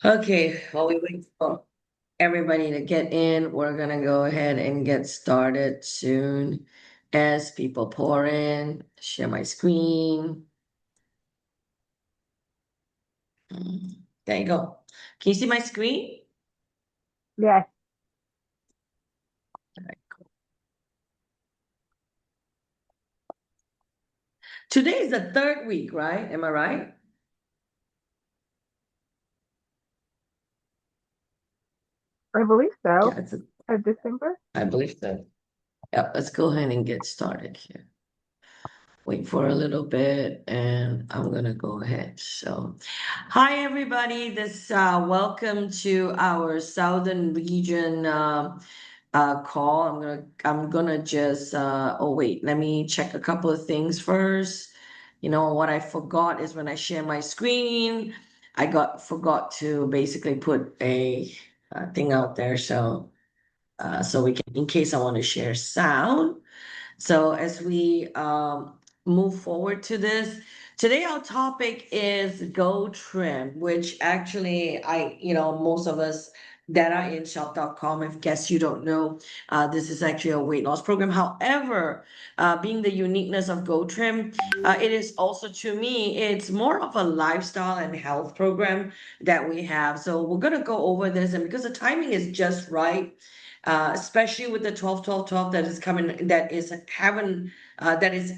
Okay, while we wait for everybody to get in, we're gonna go ahead and get started soon as people pour in. Share my screen. There you go. Can you see my screen? Yes, Today is the third week, right? Am I right? I believe so. Yeah, Of December. I believe so. Yeah, let's go ahead and get started here. Wait for a little bit and I'm gonna go ahead. So, hi everybody. Welcome to our Southern Region call. I'm gonna just oh wait, let me check a couple of things first. You know what I forgot is when I share my screen, I got forgot to basically put a thing out there so we can in case I want to share sound. So as we move forward to this, today our topic is GoTrim, which actually most of us that are in shop.com, if guess you don't know, this is actually a weight loss program. However, being the uniqueness of GoTrim, it is also to me, it's more of a lifestyle and health program that we have. So we're gonna go over this, and because the timing is just right, especially with the 12 that is coming, that is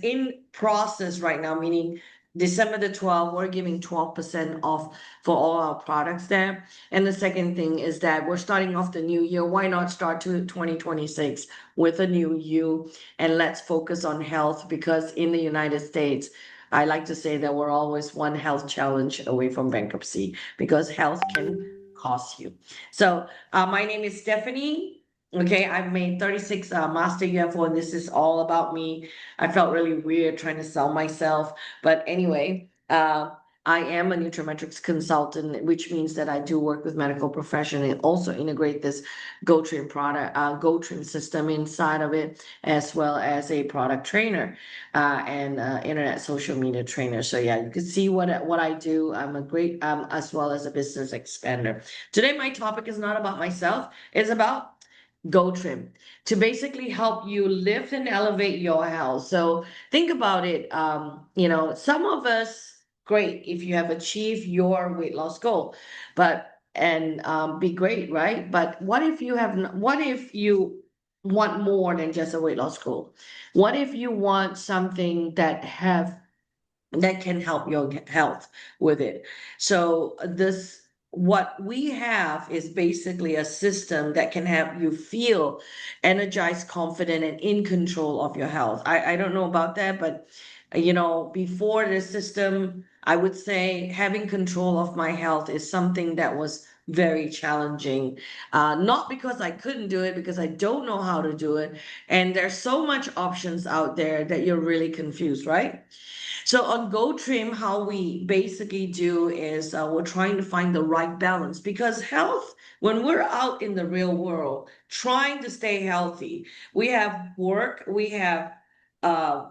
in process right now, meaning December the 12th, we're giving 12% off for all our products there. And the second thing is that we're starting off the new year. Why not start to 2026 with a new you? And let's focus on health, because in the United States, I like to say that we're always one health challenge away from bankruptcy, because health can cost you. So, my name is Stephanie. Okay, I've made 36 master UFO, and this is all about me. I felt really weird trying to sell myself, but anyway, I am a nutrimetrics consultant, which means that I do work with medical profession and also integrate this GoTrim system inside of it, as well as a product trainer and internet social media trainer. So yeah, you can see what I do. I'm a great as well as a business expander. Today, my topic is not about myself; it's about GoTrim to basically help you lift and elevate your health. So think about it. Some of us, great if you have achieved your weight loss goal, but and be great, right? But what if you want more than just a weight loss goal? What if you want something that can help your health with it? So what we have is basically a system that can help you feel energized, confident, and in control of your health. I don't know about that, but before this system, I would say having control of my health is something that was very challenging. Not because I couldn't do it, because I don't know how to do it. And there's so much options out there that you're really confused, right? So on GoTrim, how we basically do is we're trying to find the right balance, because health, when we're out in the real world trying to stay healthy, we have work, we have uh,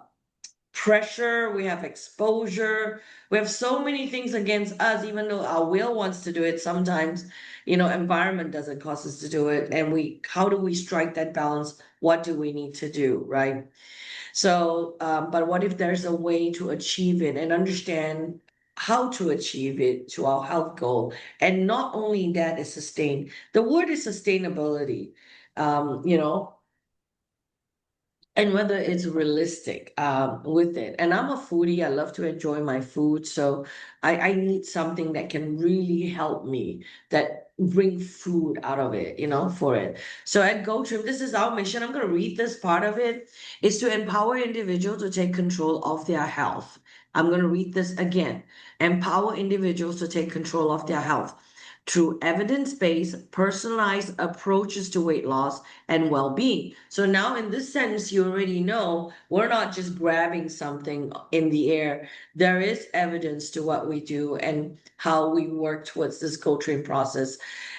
pressure, we have exposure, we have so many things against us, even though our will wants to do it. Sometimes, environment doesn't cause us to do it. And how do we strike that balance? What do we need to do, right? So, but what if there's a way to achieve it and understand how to achieve it to our health goal? And not only that is sustain. The word is sustainability. Um, you know, and whether it's realistic with it. And I'm a foodie. I love to enjoy my food. So I need something that can really help me, that bring food out of it, for it. So at GoTrim, this is our mission. I'm going to read this part of it, is to empower individuals to take control of their health. I'm going to read this again. Empower individuals to take control of their health through evidence-based, personalized approaches to weight loss and well-being. So now in this sentence, you already know we're not just grabbing something in the air. There is evidence to what we do and how we work towards this coaching process.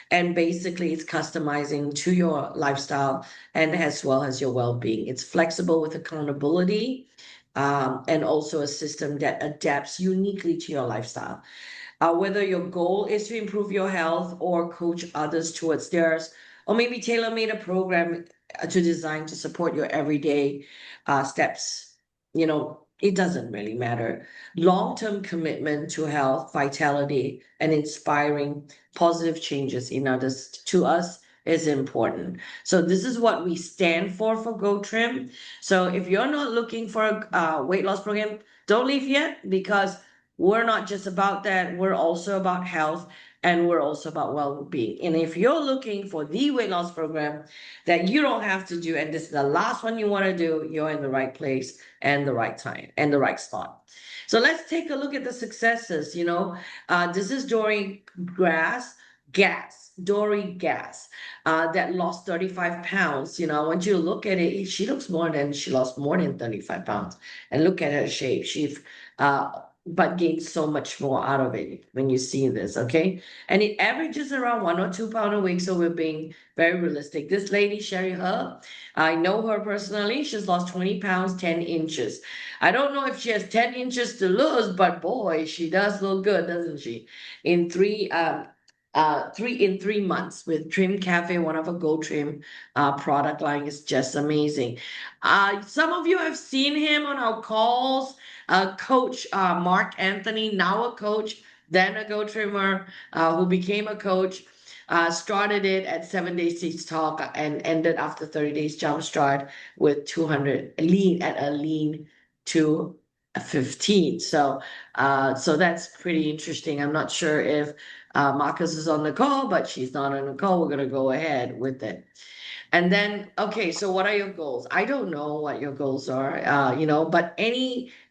And basically, it's customizing to your lifestyle and as well as your well-being. It's flexible with accountability, and also a system that adapts uniquely to your lifestyle. whether your goal is to improve your health or coach others towards theirs, or maybe tailor-made a program to design to support your everyday steps. It doesn't really matter. Long-term commitment to health, vitality, and inspiring positive changes in others to us is important. So this is what we stand for GoTrim. So if you're not looking for a weight loss program, don't leave yet, because we're not just about that. We're also about health, and we're also about well-being. And if you're looking for the weight loss program that you don't have to do, and this is the last one you want to do, you're in the right place and the right time and the right spot. So let's take a look at the successes. This is Dory Gas, that lost 35 pounds. I want you to look at it. She lost more than 35 pounds. And look at her shape. But gained so much more out of it when you see this, okay? And it averages around 1 or 2 pounds a week. So we're being very realistic. This lady, Sherry Her, I know her personally. She's lost 20 pounds, 10 inches. I don't know if she has 10 inches to lose, but boy, she does look good, doesn't she? In 3 months with Trim Cafe, one of a GoTrim product line is just amazing. Some of you have seen him on our calls. Coach Mark Anthony, now a coach, then a GoTrimmer, who became a coach. Started it at 7 days Six Talk and ended after 30 days Jumpstart with 200 lean to 15. So that's pretty interesting. I'm not sure if Marcus is on the call, but she's not on the call. We're gonna go ahead with it. And then, okay, so what are your goals? I don't know what your goals are, but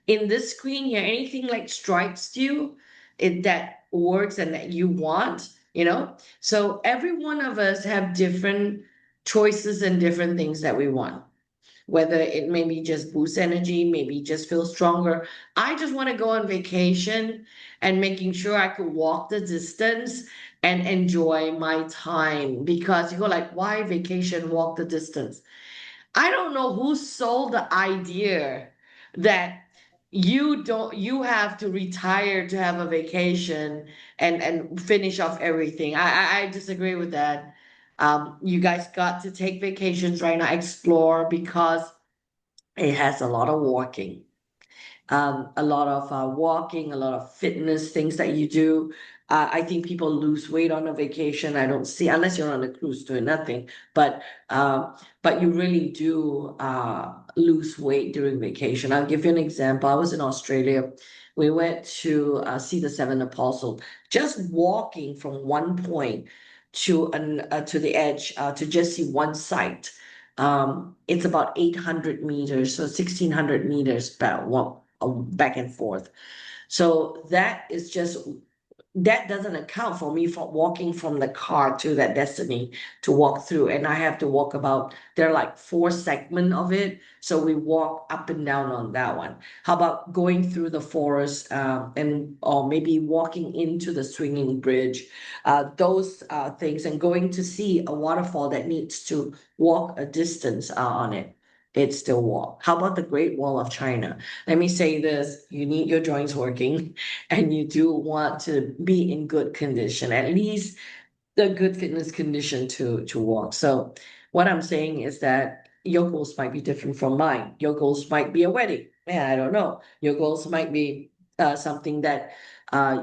in this screen here, anything like strikes you, that works and that you want, So every one of us have different choices and different things that we want, whether it maybe just boost energy, maybe just feel stronger. I just want to go on vacation and making sure I could walk the distance and enjoy my time, because you go like, why vacation, walk the distance? I don't know who sold the idea that you have to retire to have a vacation and finish off everything. I disagree with that. You guys got to take vacations right now, explore, because it has a lot of walking, a lot of walking, a lot of fitness things that you do. I think people lose weight on a vacation. I don't see, unless you're on a cruise doing nothing, but you really do lose weight during vacation. I'll give you an example. I was in Australia. We went to see the Seven Apostles. Just walking from one point to the edge to just see one site. It's about 800 meters, so 1,600 meters back and forth. So that doesn't account for me for walking from the car to that destiny to walk through. And I have to walk there are like 4 segments of it. So we walk up and down on that one. How about going through the forest, or maybe walking into the swinging bridge, those things, and going to see a waterfall that needs to walk a distance on it. It's still walk. How about the Great Wall of China? Let me say this, you need your joints working, and you do want to be in good condition, at least the good fitness condition to walk. So what I'm saying is that your goals might be different from mine. Your goals might be a wedding. Man, I don't know. Your goals might be something that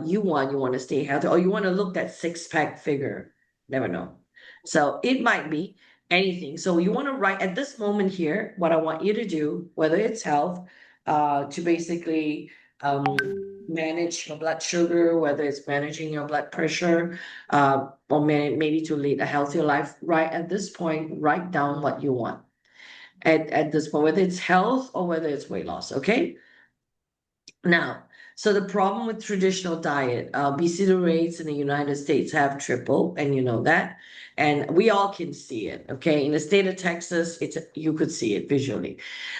you want to stay healthy, or you want to look that six-pack figure. Never know. So it might be anything. So you want to write at this moment here, what I want you to do, whether it's health, to basically manage your blood sugar, whether it's managing your blood pressure, or maybe to lead a healthier life. Right at this point, write down what you want at this point, whether it's health or whether it's weight loss. Okay. Now, so the problem with traditional diet, obesity rates in the United States have tripled, and you know that, and we all can see it. Okay, in the state of Texas, you could see it visually.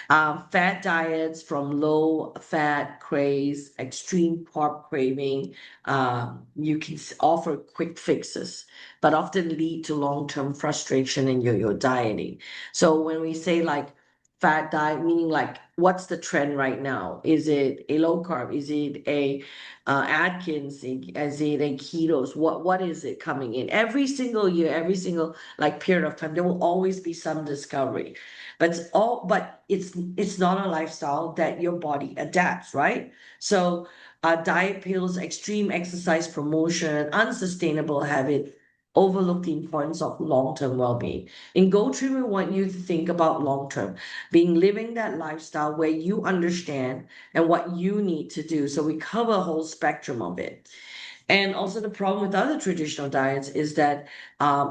Fat diets from low fat craze, extreme carb craving, you can offer quick fixes, but often lead to long-term frustration in your dieting. So when we say like fat diet, meaning like what's the trend right now? Is it a low carb? Is it a Atkins? Is it a ketos? What is it coming in? Every single year, every single like period of time, there will always be some discovery. But it's not a lifestyle that your body adapts, right? So diet pills, extreme exercise promotion, unsustainable habit overlook the importance of long-term well-being. In GoTrim, we want you to think about long-term being living that lifestyle where you understand and what you need to do. So we cover a whole spectrum of it. And also the problem with other traditional diets is that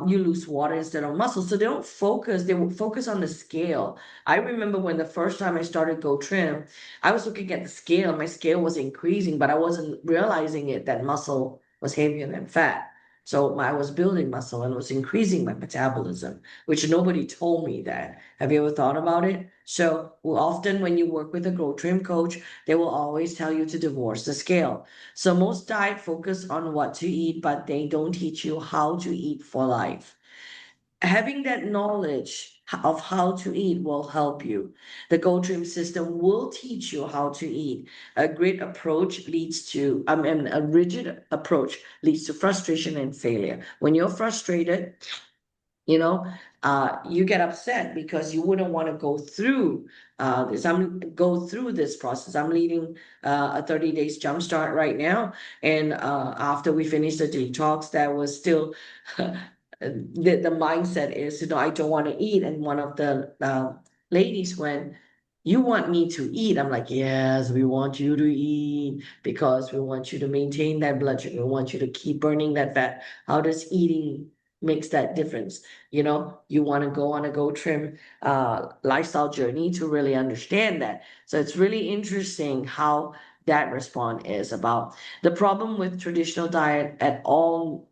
you lose water instead of muscle. So they don't focus, they will focus on the scale. I remember when the first time I started Go Trim, I was looking at the scale. My scale was increasing, but I wasn't realizing it that muscle was heavier than fat. So I was building muscle and was increasing my metabolism, which nobody told me that. Have you ever thought about it? So often when you work with a Go Trim coach, they will always tell you to divorce the scale. So most diet focus on what to eat, but they don't teach you how to eat for life. Having that knowledge of how to eat will help you. The GoTrim system will teach you how to eat. A great approach leads to, a rigid approach leads to frustration and failure. When you're frustrated, you know, you get upset because you wouldn't want to go through go through this process. I'm leading a 30 days jumpstart right now, and after we finish the detox, that was still the mindset is, I don't want to eat, and one of the ladies went, "You want me to eat?" I'm like, "Yes, we want you to eat because we want you to maintain that blood sugar. We want you to keep burning that fat. How does eating makes that difference? You want to go on a Go Trim lifestyle journey to really understand that. So it's really interesting how that response is about the problem with traditional diet at all.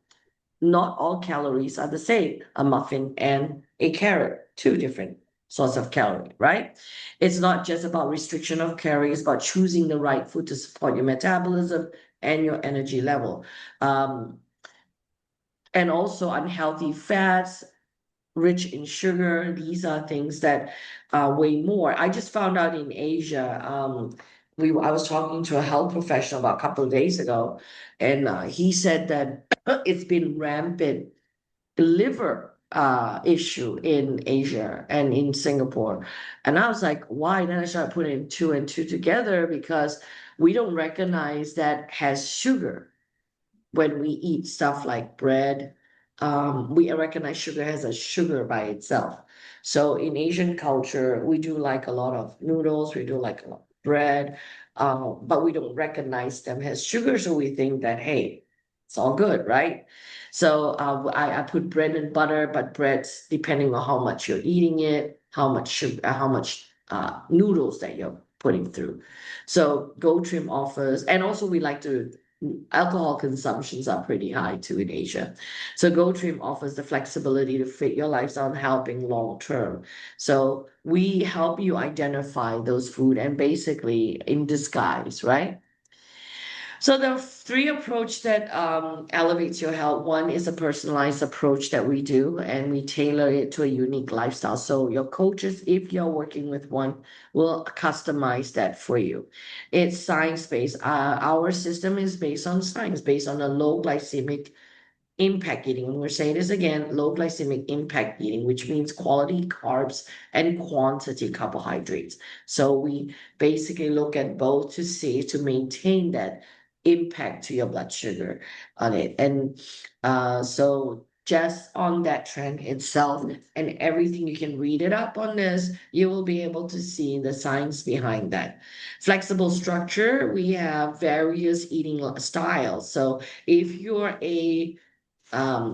Not all calories are the same. A muffin and a carrot, two different sorts of calorie, right? It's not just about restriction of calories, but choosing the right food to support your metabolism and your energy level. Um, and also unhealthy fats, rich in sugar. These are things that weigh more. I just found out in Asia. I was talking to a health professional about a couple of days ago, and he said that it's been rampant liver issue in Asia and in Singapore. And I was like, why? Then I started putting two and two together because we don't recognize that has sugar when we eat stuff like bread. We recognize sugar as a sugar by itself. So in Asian culture, we do like a lot of noodles, we do like a lot of bread, but we don't recognize them as sugar. So we think that, hey, it's all good, right? So I put bread and butter, but bread's depending on how much you're eating it, how much sugar, how much noodles that you're putting through. So Go Trim offers, and also we like to alcohol consumptions are pretty high too in Asia. So GoTrim offers the flexibility to fit your lifestyle, helping long term. So we help you identify those food and basically in disguise, right? So the three approach that elevates your health. One is a personalized approach that we do, and we tailor it to a unique lifestyle. So your coaches, if you're working with one, will customize that for you. It's science-based. Our system is based on science, based on a low glycemic impact eating. And we're saying this again, low glycemic impact eating, which means quality carbs and quantity carbohydrates. So we basically look at both to see to maintain that impact to your blood sugar on it. And so just on that trend itself and everything, you can read it up on this, you will be able to see the science behind that. Flexible structure, we have various eating styles. So if you're a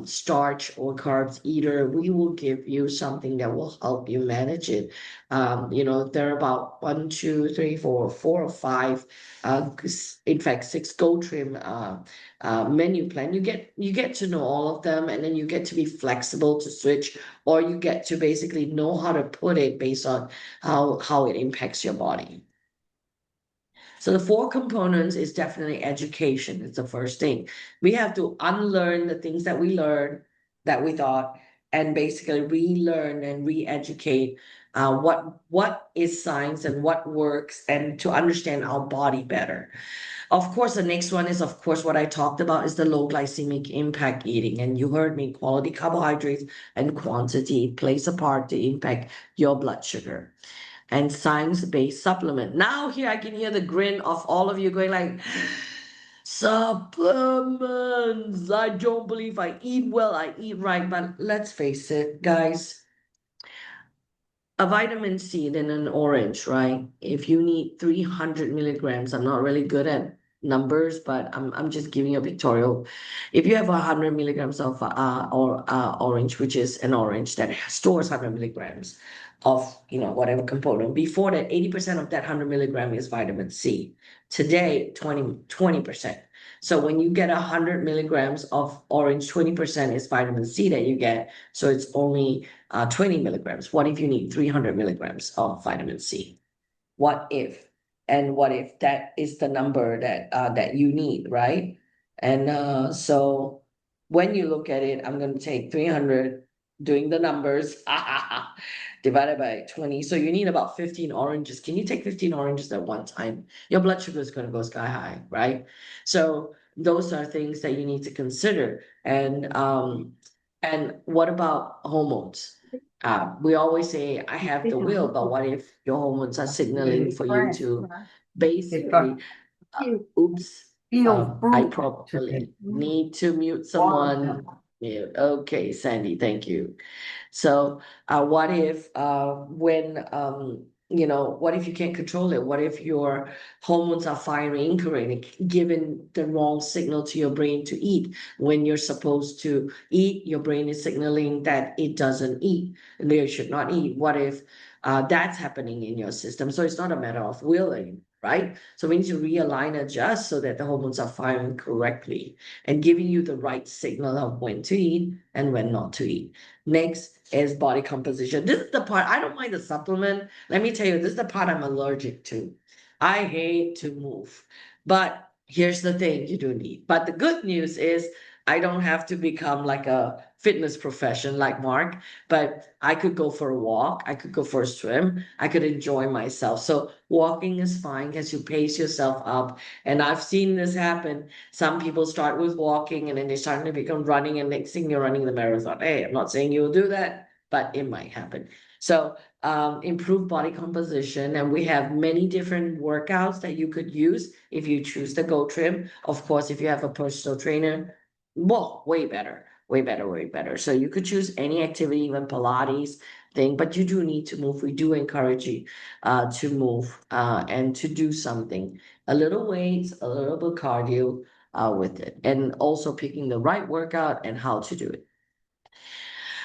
starch or carbs eater, we will give you something that will help you manage it. There are about one, two, three, four or five, in fact, six Go Trim menu plan. You get to know all of them, and then you get to be flexible to switch, or you get to basically know how to put it based on how it impacts your body. So the four components is definitely education. It's the first thing. We have to unlearn the things that we learned that we thought, and basically relearn and re-educate what is science and what works, and to understand our body better. Of course, the next one is, of course, what I talked about is the low glycemic impact eating. And you heard me, quality carbohydrates and quantity plays a part to impact your blood sugar. And science-based supplement. Now here I can hear the grin of all of you going like, supplements. I don't believe I eat well, I eat right. But let's face it, guys, a vitamin C in an orange, right? If you need 300 milligrams, I'm not really good at numbers, but I'm just giving you a pictorial. If you have 100 milligrams of orange, which is an orange that stores 100 milligrams of whatever component, before that 80% of that 100 milligram is vitamin C. Today 20%. So when you get 100 milligrams of orange, 20% is vitamin C that you get. So it's only 20 milligrams. What if you need 300 milligrams of vitamin C? What if? And what if that is the number that you need, right? And so when you look at it, I'm going to take 300, doing the numbers, divided by 20. So you need about 15 oranges. Can you take 15 oranges at one time? Your blood sugar is going to go sky high, right? So those are things that you need to consider. And what about hormones? We always say, I have the will, but what if your hormones are signaling for you to basically, oops, I probably need to mute someone. Yeah, okay, Sandy, thank you. So, what if, what if you can't control it? What if your hormones are firing incorrectly, giving the wrong signal to your brain to eat? When you're supposed to eat, your brain is signaling that it doesn't eat, and you should not eat. What if that's happening in your system? So it's not a matter of willing, right? So we need to realign, adjust so that the hormones are firing correctly and giving you the right signal of when to eat and when not to eat. Next is body composition. This is the part I don't mind the supplement. Let me tell you, this is the part I'm allergic to. I hate to move. But here's the thing you do need. But the good news is I don't have to become like a fitness profession like Mark, but I could go for a walk, I could go for a swim, I could enjoy myself. So walking is fine because you pace yourself up. And I've seen this happen. Some people start with walking and then they start to become running, and next thing you're running the marathon. Hey, I'm not saying you'll do that, but it might happen. So improve body composition, and we have many different workouts that you could use if you choose the GoTrim. Of course, if you have a personal trainer, well, way better, way better, way better. So you could choose any activity, even Pilates thing, but you do need to move. We do encourage you to move and to do something, a little weights, a little bit cardio with it, and also picking the right workout and how to do it.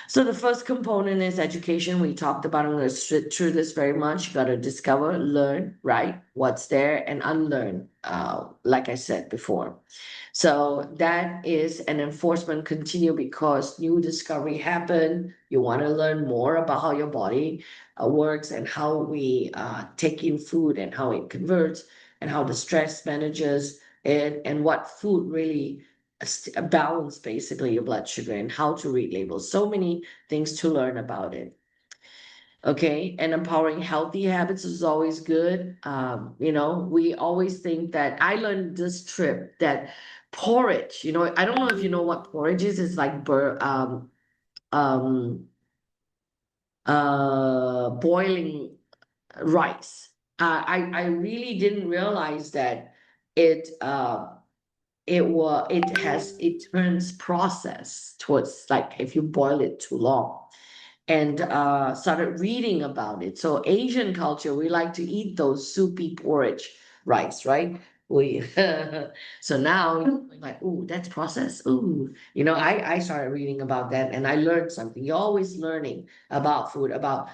So the first component is education. We talked about, I'm going to sit through this very much. You got to discover, learn, right? What's there, and unlearn, like I said before. So that is an enforcement continue because new discovery happen. You want to learn more about how your body works and how we take in food and how it converts and how the stress manages it and what food really balance basically your blood sugar and how to read labels. So many things to learn about it. Okay, and empowering healthy habits is always good. We always think that I learned this trip that porridge, I don't know if you know what porridge is. It's like um boiling rice. I really didn't realize that it it turns process towards, like, if you boil it too long, and started reading about it. So Asian culture, we like to eat those soupy porridge rice, right? We so now we're like, ooh, that's processed. Ooh, I started reading about that and I learned something. You're always learning about food, about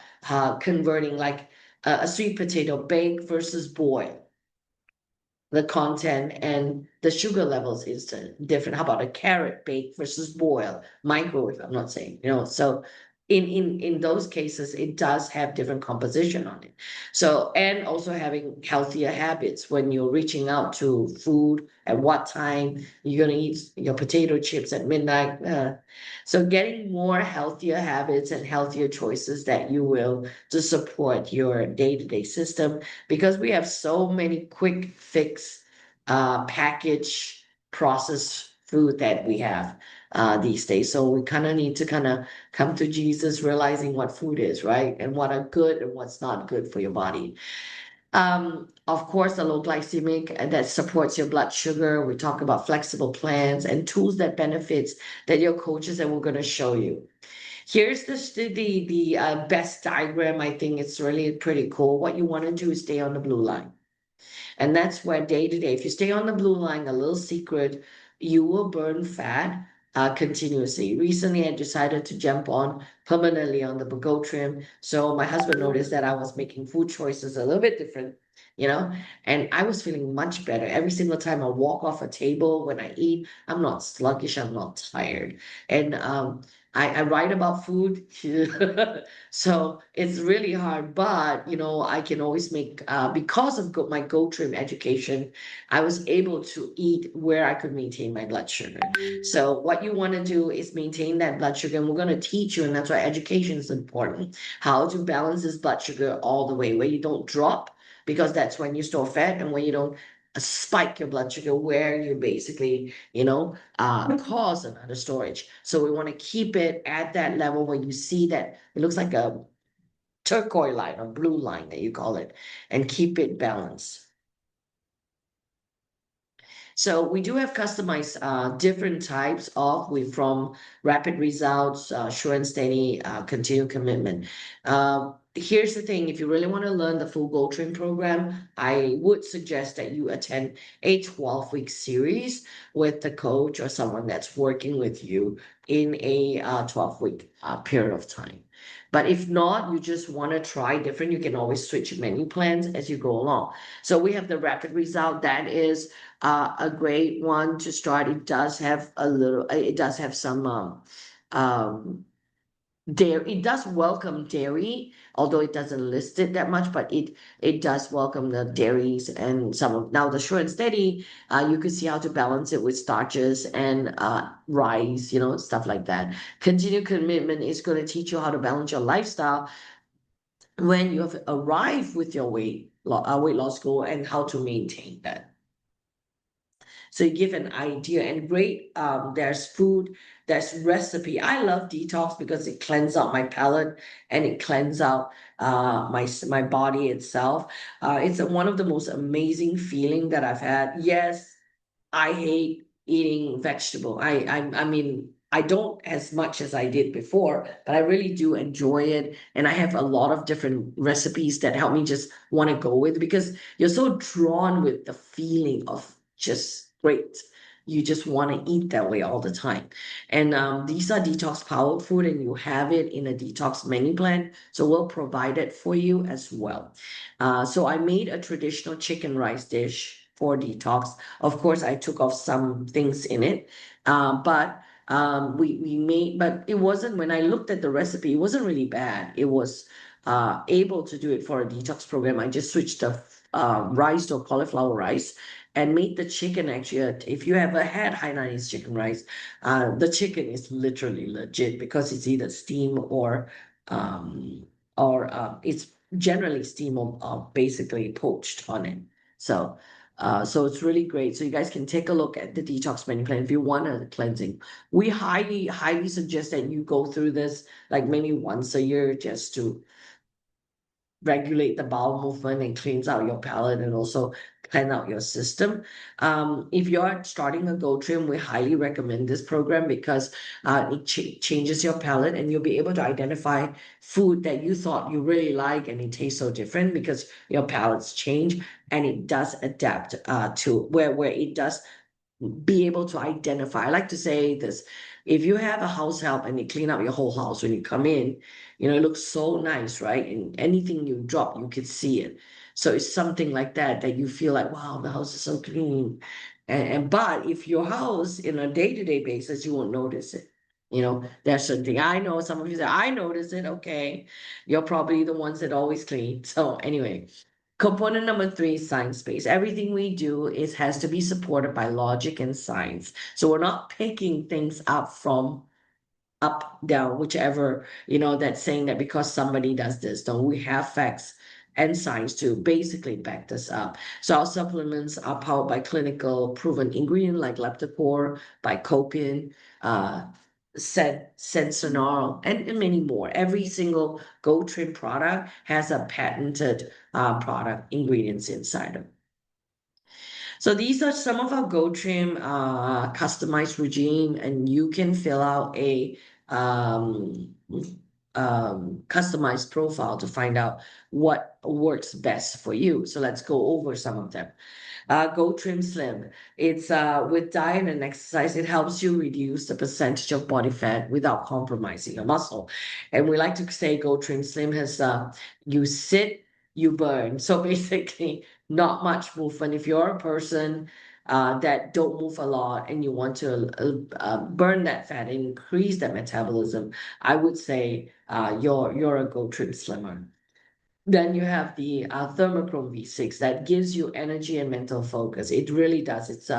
converting, like a sweet potato baked versus boiled, the content and the sugar levels is different. How about a carrot baked versus boiled, microwave? I'm not saying, so in those cases, it does have different composition on it. So, and also having healthier habits when you're reaching out to food, at what time you're going to eat your potato chips at midnight. So getting more healthier habits and healthier choices that you will to support your day-to-day system, because we have so many quick fix package processed food that we have these days. So we kind of need to kind of come to Jesus, realizing what food is, right? And what are good and what's not good for your body. Of course, the low glycemic that supports your blood sugar. We talk about flexible plans and tools that benefits that your coaches and we're going to show you. Here's the best diagram. I think it's really pretty cool. What you want to do is stay on the blue line. And that's where day to day, if you stay on the blue line, a little secret, you will burn fat continuously. Recently, I decided to jump on permanently on the GoTrim. So my husband noticed that I was making food choices a little bit different, you know, and I was feeling much better. Every single time I walk off a table when I eat, I'm not sluggish, I'm not tired. And I write about food. So it's really hard, but I can always make because of my GoTrim education, I was able to eat where I could maintain my blood sugar. So what you want to do is maintain that blood sugar, and we're going to teach you, and that's why education is important, how to balance this blood sugar all the way, where you don't drop, because that's when you store fat, and when you don't spike your blood sugar, where you basically, cause another storage. So we want to keep it at that level where you see that it looks like a turquoise line or blue line that you call it, and keep it balanced. So we do have customized different types of we from rapid results, sure and steady, continued commitment. Here's the thing: if you really want to learn the full GoTrain program, I would suggest that you attend a 12-week series with the coach or someone that's working with you in a 12-week period of time. But if not, you just want to try different, you can always switch menu plans as you go along. So we have the rapid result that is a great one to start. It does have it does have some um, dairy. It does welcome dairy, although it doesn't list it that much, but it does welcome the dairies and some of now the sure and steady. You can see how to balance it with starches and rice, stuff like that. Continued commitment is going to teach you how to balance your lifestyle when you have arrived with your weight loss goal and how to maintain that. So you give an idea and great. There's food, there's recipe. I love detox because it cleanses out my palate and it cleanses out my body itself. It's one of the most amazing feeling that I've had. Yes, I hate eating vegetable. I mean, I don't as much as I did before, but I really do enjoy it. And I have a lot of different recipes that help me just want to go with, because you're so drawn with the feeling of just great. You just want to eat that way all the time. And these are detox powered food, and you have it in a detox menu plan. So we'll provide it for you as well. So I made a traditional chicken rice dish for detox. Of course, I took off some things in it, but we made, but it wasn't, when I looked at the recipe, it wasn't really bad. It was able to do it for a detox program. I just switched the rice to cauliflower rice and made the chicken actually. If you ever had Hainanese chicken rice, the chicken is literally legit because it's either steam um, or it's generally steam or basically poached on it. So it's really great. So you guys can take a look at the detox menu plan if you want a cleansing. We highly, highly suggest that you go through this like maybe once a year just to regulate the bowel movement and cleans out your palate and also clean out your system. If you're starting a GoTrim, we highly recommend this program because it changes your palate and you'll be able to identify food that you thought you really like and it tastes so different because your palates change, and it does adapt to where it does be able to identify. I like to say this: if you have a house help and they clean up your whole house when you come in, it looks so nice, right? And anything you drop, you can see it. So it's something like that that you feel like, wow, the house is so clean. And but if your house in a day-to-day basis, you won't notice it. There's something I know. Some of you say, I notice it. Okay. You're probably the ones that always clean. So anyway, component number three is science-based. Everything we do has to be supported by logic and science. So we're not picking things up from up, down, whichever, that's saying that because somebody does this. No, we have facts and science to basically back this up. So our supplements are powered by clinical proven ingredient like leptopur, lycopene, uh, sensorinol, and many more. Every single GoTrim product has a patented product ingredients inside of it. So these are some of our GoTrim customized regime, and you can fill out a um, customized profile to find out what works best for you. So let's go over some of them. Go Trim Slim. It's with diet and exercise, it helps you reduce the percentage of body fat without compromising your muscle. And we like to say Go Trim Slim has you sit, you burn. So basically, not much movement. If you're a person that don't move a lot and you want to burn that fat and increase that metabolism, I would say you're a Go Trim Slimmer. Then you have the thermochrome V6 that gives you energy and mental focus. It really does.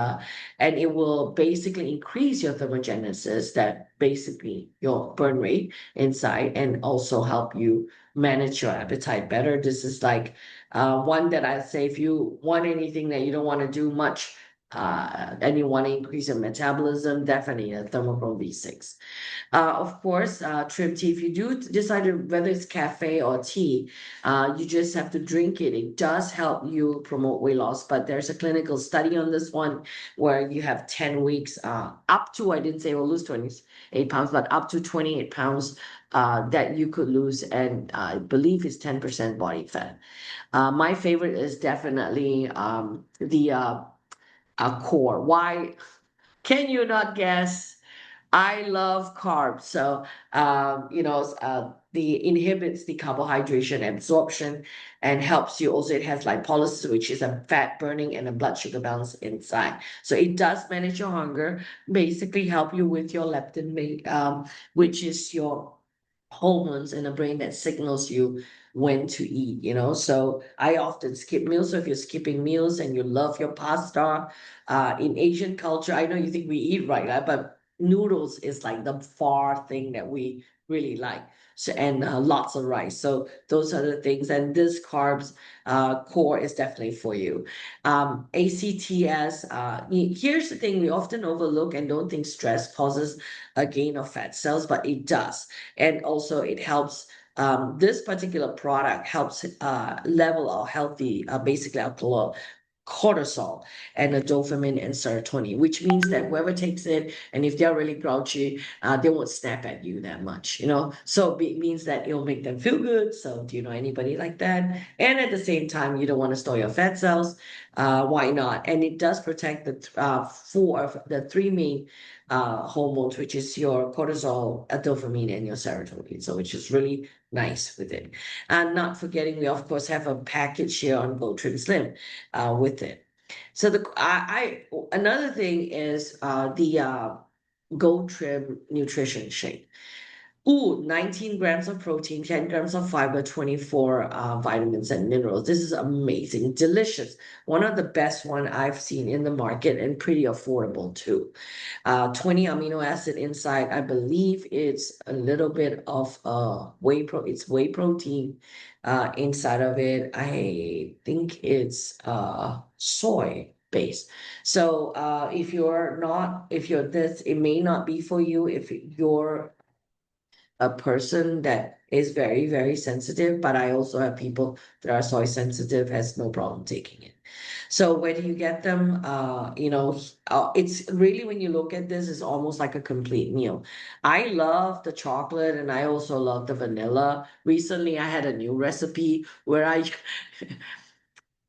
And it will basically increase your thermogenesis, that basically your burn rate inside, and also help you manage your appetite better. This is like one that I say if you want anything that you don't want to do much, and you want to increase your metabolism, definitely a thermochrome V6. Of course, trim tea, if you do decide whether it's cafe or tea, you just have to drink it. It does help you promote weight loss, but there's a clinical study on this one where you have 10 weeks, up to, I didn't say we'll lose 28 pounds, but up to 28 pounds that you could lose, and I believe it's 10% body fat. My favorite is definitely the core. Why? Can you not guess? I love carbs. So, the inhibits the carbohydration absorption and helps you also. It has lipolysis, which is a fat burning and a blood sugar balance inside. So it does manage your hunger, basically help you with your leptin, which is your hormones in the brain that signals you when to eat. So I often skip meals. So if you're skipping meals and you love your pasta, in Asian culture, I know you think we eat right? But noodles is like the far thing that we really like. So, and lots of rice. So those are the things. And this carbs core is definitely for you. ACTS. Here's the thing we often overlook and don't think stress causes a gain of fat cells, but it does. And also it helps. This particular product helps level our healthy, basically our cortisol and the dopamine and serotonin, which means that whoever takes it, and if they're really grouchy, they won't snap at you that much. So it means that it'll make them feel good. So do you know anybody like that? And at the same time, you don't want to store your fat cells. Why not? And it does protect the four of the three main hormones, which is your cortisol, dopamine, and your serotonin. So which is really nice with it. And not forgetting, we of course have a package here on GoTrim Slim with it. So another thing is the GoTrim nutrition shake. Ooh, 19 grams of protein, 10 grams of fiber, 24 vitamins and minerals. This is amazing, delicious. One of the best one I've seen in the market, and pretty affordable too. 20 amino acid inside. I believe it's a little bit of it's whey protein inside of it. I think it's soy based. So if you're this, it may not be for you if you're a person that is very, very sensitive, but I also have people that are soy sensitive, has no problem taking it. So where do you get them? It's really, when you look at this, it's almost like a complete meal. I love the chocolate and I also love the vanilla. Recently, I had a new recipe where I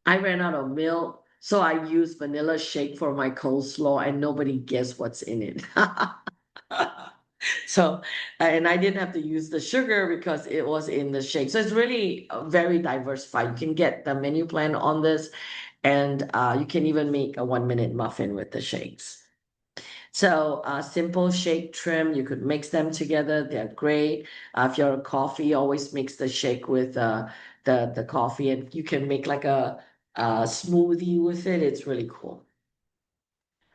ran out of milk, so I used vanilla shake for my coleslaw, and nobody guessed what's in it. So, and I didn't have to use the sugar because it was in the shake. So it's really very diversified. You can get the menu plan on this, and you can even make a 1-minute muffin with the shakes. So simple shake trim, you could mix them together. They're great. If you're a coffee, always mix the shake with the coffee, and you can make like a smoothie with it. It's really cool.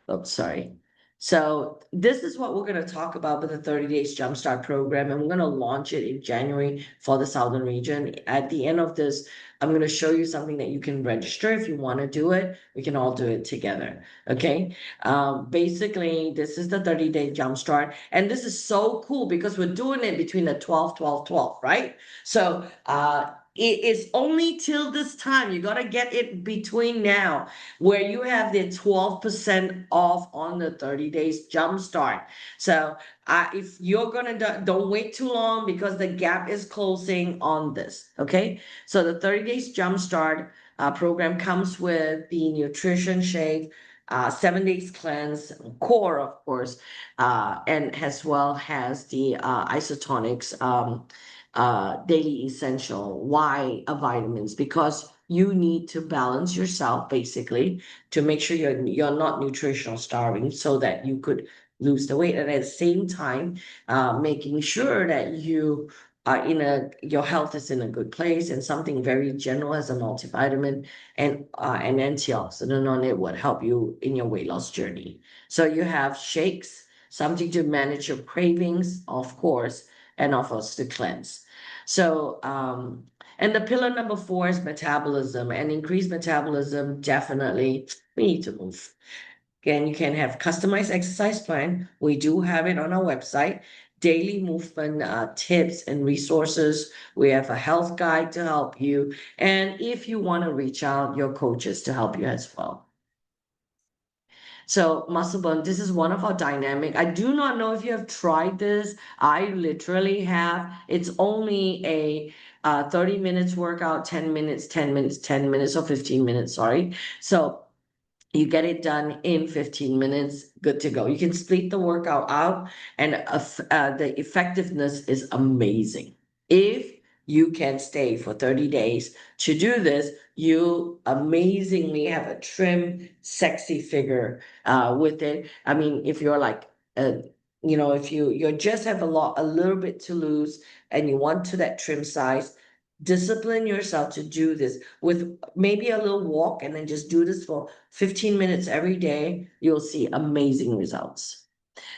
Oh, sorry. So this is what we're going to talk about with the 30 Days Jumpstart program, and we're going to launch it in January for the Southern region. At the end of this, I'm going to show you something that you can register if you want to do it. We can all do it together. Okay. Basically, this is the 30-day Jumpstart, and this is so cool because we're doing it between the 12, 12, 12, right? So it is only till this time. You got to get it between now where you have the 12% off on the 30 days jumpstart. So if you're gonna don't wait too long because the gap is closing on this. Okay, so the 30 days jumpstart program comes with the nutrition shake. 7 days cleanse core, of course, and as well has the isotonics daily essential. Why vitamins? Because you need to balance yourself basically to make sure you're not nutritional starving so that you could lose the weight, and at the same time making sure that you are in a your health is in a good place, and something very general as a multivitamin and an antioxidant on it would help you in your weight loss journey. So you have shakes, something to manage your cravings, of course, and of course to cleanse. So and the pillar number four is metabolism, and increased metabolism. Definitely, we need to move. Again, you can have customized exercise plan. We do have it on our website. Daily movement tips and resources. We have a health guide to help you. And if you want to reach out, your coaches to help you as well. So muscle burn, this is one of our dynamic. I do not know if you have tried this. I literally have. It's only a 30 minutes workout, 10 minutes, 10 minutes, 10 minutes, or 15 minutes, sorry. So you get it done in 15 minutes, good to go. You can split the workout out, and the effectiveness is amazing. If you can stay for 30 days to do this, you amazingly have a trim, sexy figure with it. I mean, if you're like, if you just have a little bit to lose, and you want to that trim size, discipline yourself to do this with maybe a little walk, and then just do this for 15 minutes every day. You'll see amazing results.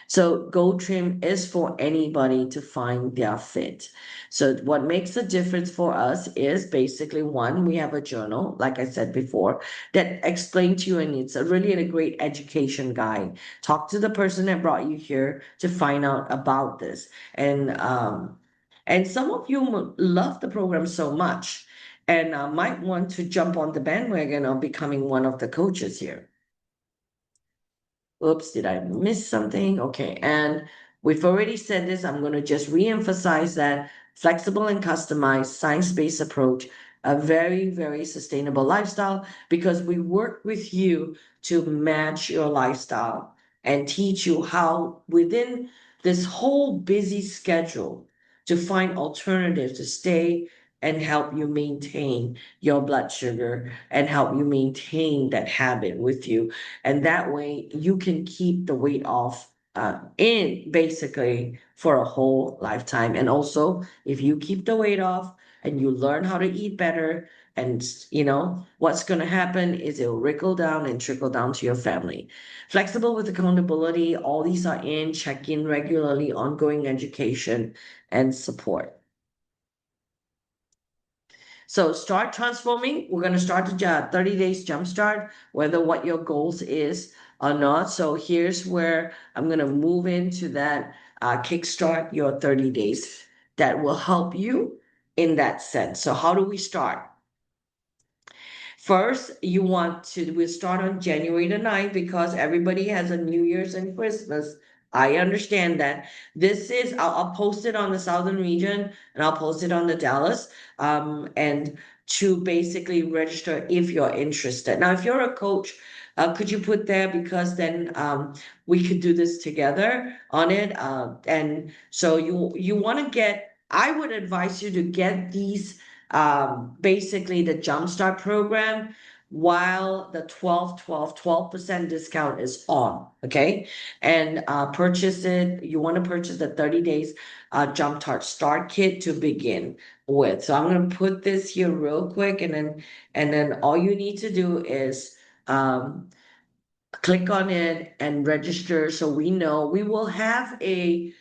So GoTrim is for anybody to find their fit. So what makes a difference for us is basically one, we have a journal, like I said before, that explains to you, and it's really a great education guide. Talk to the person that brought you here to find out about this. And some of you love the program so much and might want to jump on the bandwagon of becoming one of the coaches here. Oops, did I miss something? Okay, and we've already said this. I'm going to just re-emphasize that flexible and customized science-based approach, a very, very sustainable lifestyle, because we work with you to match your lifestyle and teach you how within this whole busy schedule to find alternatives to stay and help you maintain your blood sugar and help you maintain that habit with you, and that way you can keep the weight off in basically for a whole lifetime. And also, if you keep the weight off and you learn how to eat better, and what's going to happen is it'll trickle down and trickle down to your family. Flexible with accountability, all these are in. Check in regularly, ongoing education and support. So start transforming. We're going to start the 30 days jumpstart, whether what your goals is or not. So here's where I'm going to move into that kickstart your 30 days that will help you in that sense. So how do we start? First, we'll start on January the 9th because everybody has a New Year's and Christmas. I understand that. I'll post it on the Southern region, and I'll post it on the Dallas, and to basically register if you're interested. Now, if you're a coach, could you put there, because then we could do this together on it. And so you want to I would advise you to get these basically the Jumpstart program while the 12% discount is on, okay? And purchase it, you want to purchase the 30 days Jump Start Kit to begin with. So I'm going to put this here real quick, and then all you need to do is click on it and register so we know. We will have a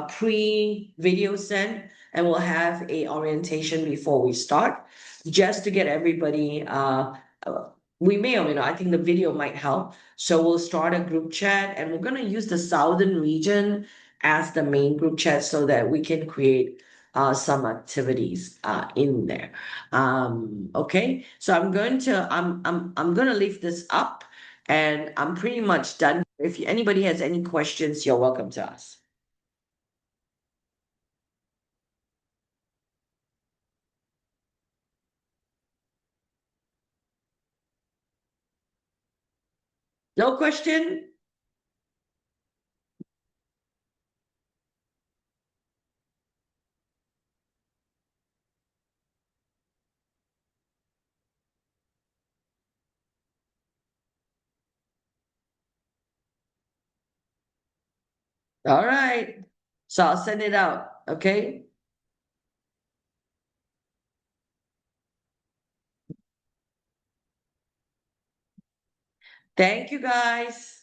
pre-video sent, and we'll have a orientation before we start, just to get everybody we may or may not, I think the video might help. So we'll start a group chat, and we're going to use the southern region as the main group chat so that we can create some activities in there. Okay, so I'm going to leave this up, and I'm pretty much done. If anybody has any questions, you're welcome to ask. No question? All right. So I'll send it out. Okay. Thank you, guys.